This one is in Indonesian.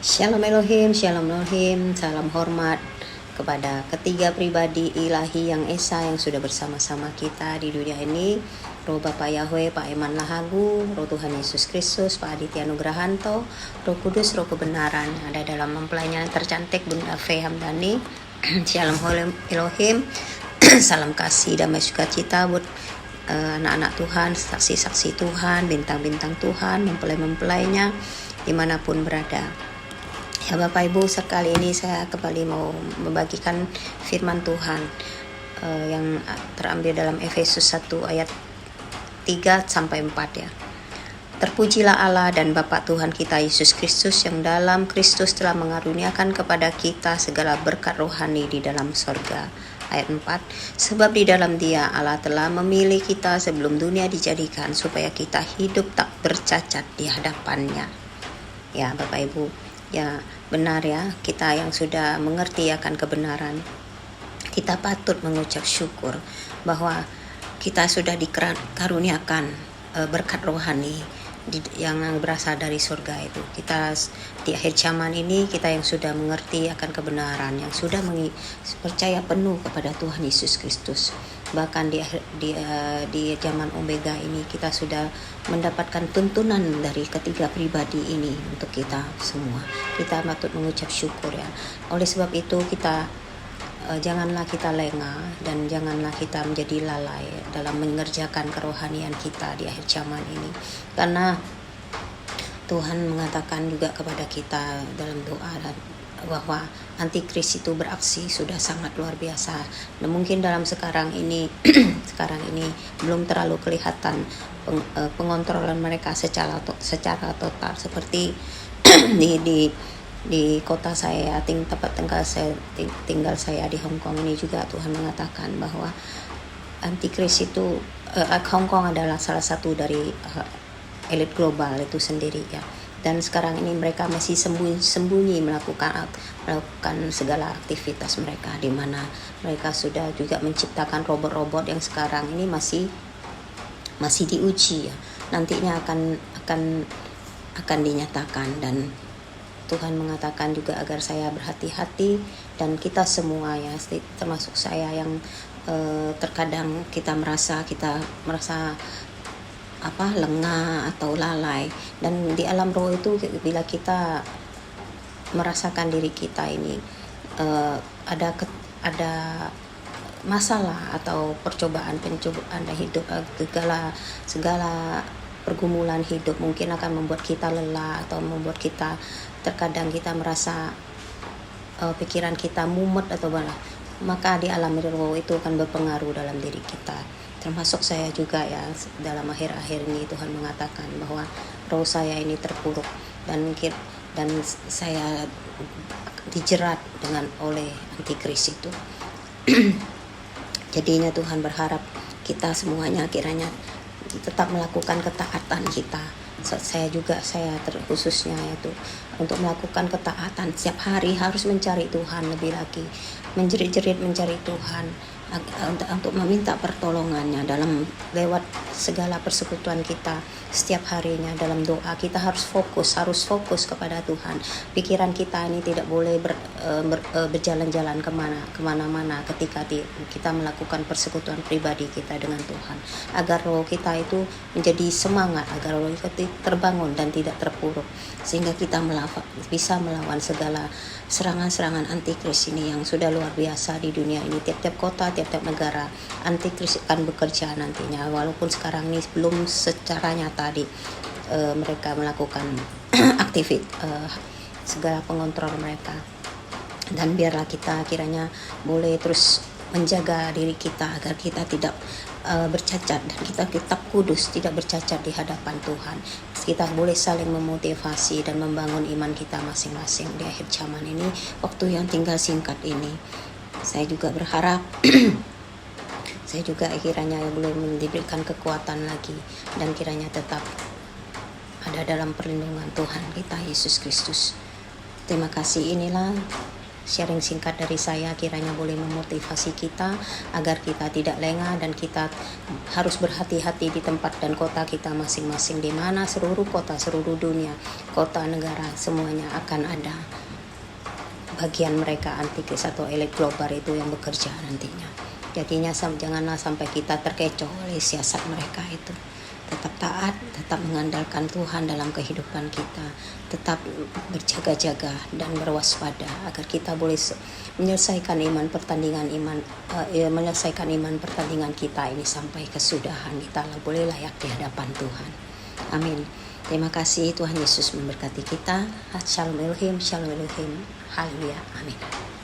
Shalom Elohim, Shalom Elohim, salam hormat kepada ketiga pribadi ilahi yang esa yang sudah bersama-sama kita di dunia ini. Roh Bapa Yahweh, Pak Eman Lahagu, Roh Tuhan Yesus Kristus, Pak Aditya Nugrahanto, Roh Kudus, Roh Kebenaran yang ada dalam mempelainya tercantik Bunda Fe Hamdani. Shalom Elohim, salam kasih damai sukacita buat anak-anak Tuhan, saksi-saksi Tuhan, bintang-bintang Tuhan, mempelai-mempelainya dimanapun berada. Ya Bapak Ibu, sekali ini saya kembali mau membagikan firman Tuhan yang terambil dalam Efesus 1 ayat 3-4 ya. Terpujilah Allah dan Bapa Tuhan kita Yesus Kristus yang dalam Kristus telah mengaruniakan kepada kita segala berkat rohani di dalam sorga. Ayat 4, sebab di dalam Dia Allah telah memilih kita sebelum dunia dijadikan supaya kita hidup tak bercacat di hadapannya. Ya Bapak Ibu, ya benar ya, kita yang sudah mengerti akan kebenaran, kita patut mengucap syukur bahwa kita sudah dikaruniakan berkat rohani yang berasal dari surga itu. Kita di akhir zaman ini, kita yang sudah mengerti akan kebenaran, yang sudah percaya penuh kepada Tuhan Yesus Kristus, bahkan di zaman Omega ini kita sudah mendapatkan tuntunan dari ketiga pribadi ini untuk kita semua. Kita patut mengucap syukur ya. Oleh sebab itu kita janganlah kita lengah dan janganlah kita menjadi lalai dalam mengerjakan kerohanian kita di akhir zaman ini, karena Tuhan mengatakan juga kepada kita dalam doa bahwa antikris itu beraksi sudah sangat luar biasa. Dan mungkin dalam sekarang ini belum terlalu kelihatan pengontrolan mereka secara total seperti di kota saya, tempat tinggal saya di Hong Kong ini juga. Tuhan mengatakan bahwa antikris itu Hong Kong adalah salah satu dari elit global itu sendiri ya. Dan sekarang ini mereka masih sembunyi melakukan segala aktivitas mereka, di mana mereka sudah juga menciptakan robot-robot yang sekarang ini masih diuji ya. Nantinya akan dinyatakan, dan Tuhan mengatakan juga agar saya berhati-hati, dan kita semua ya, termasuk saya yang terkadang kita merasa lengah atau lalai. Dan di alam roh itu, bila kita merasakan diri kita ini ada masalah atau pencobaan hidup, segala pergumulan hidup mungkin akan membuat kita lelah atau membuat kita terkadang kita merasa pikiran kita mumet atau malah, maka di alam roh itu akan berpengaruh dalam diri kita. Termasuk saya juga ya, dalam akhir-akhir ini Tuhan mengatakan bahwa roh saya ini terpuruk dan saya dijerat oleh antikris itu. Jadinya Tuhan berharap kita semuanya kiranya tetap melakukan ketaatan kita. Saya terkhususnya yaitu untuk melakukan ketaatan setiap hari, harus mencari Tuhan lebih lagi, menjerit-jerit mencari Tuhan untuk meminta pertolongannya lewat segala persekutuan kita setiap harinya. Dalam doa kita harus fokus kepada Tuhan. Pikiran kita ini tidak boleh berjalan-jalan kemana-mana ketika kita melakukan persekutuan pribadi kita dengan Tuhan, agar roh kita itu menjadi semangat, agar roh kita terbangun dan tidak terpuruk, sehingga kita bisa melawan segala serangan-serangan antikris ini yang sudah luar biasa di dunia ini. Tiap-tiap kota, tiap-tiap negara, antikris akan bekerja nantinya, walaupun sekarang ini belum secara nyata mereka melakukan segala pengontrol mereka. Dan biarlah kita kiranya boleh terus menjaga diri kita agar kita tidak bercacat, dan kita tetap kudus, tidak bercacat di hadapan Tuhan. Kita boleh saling memotivasi dan membangun iman kita masing-masing di akhir zaman ini, waktu yang tinggal singkat ini. Saya juga berharap saya juga kiranya boleh diberikan kekuatan lagi, dan kiranya tetap ada dalam perlindungan Tuhan kita Yesus Kristus. Terima kasih. Inilah sharing singkat dari saya kiranya boleh memotivasi kita agar kita tidak lengah dan kita harus berhati-hati di tempat dan kota kita masing-masing, di mana seluruh kota, seluruh dunia, kota, negara, semuanya akan ada bagian mereka antikris atau elit global itu yang bekerja nantinya. Jadinya janganlah sampai kita terkecoh oleh siasat mereka itu. Tetap taat, tetap mengandalkan Tuhan dalam kehidupan kita, tetap berjaga-jaga dan berwaspada agar kita boleh menyelesaikan menyelesaikan iman pertandingan kita ini sampai kesudahan. Kita boleh layak di hadapan Tuhan. Amin. Terima kasih, Tuhan Yesus memberkati kita. Shalom Elohim, Shalom Elohim. Haleluya. Amin.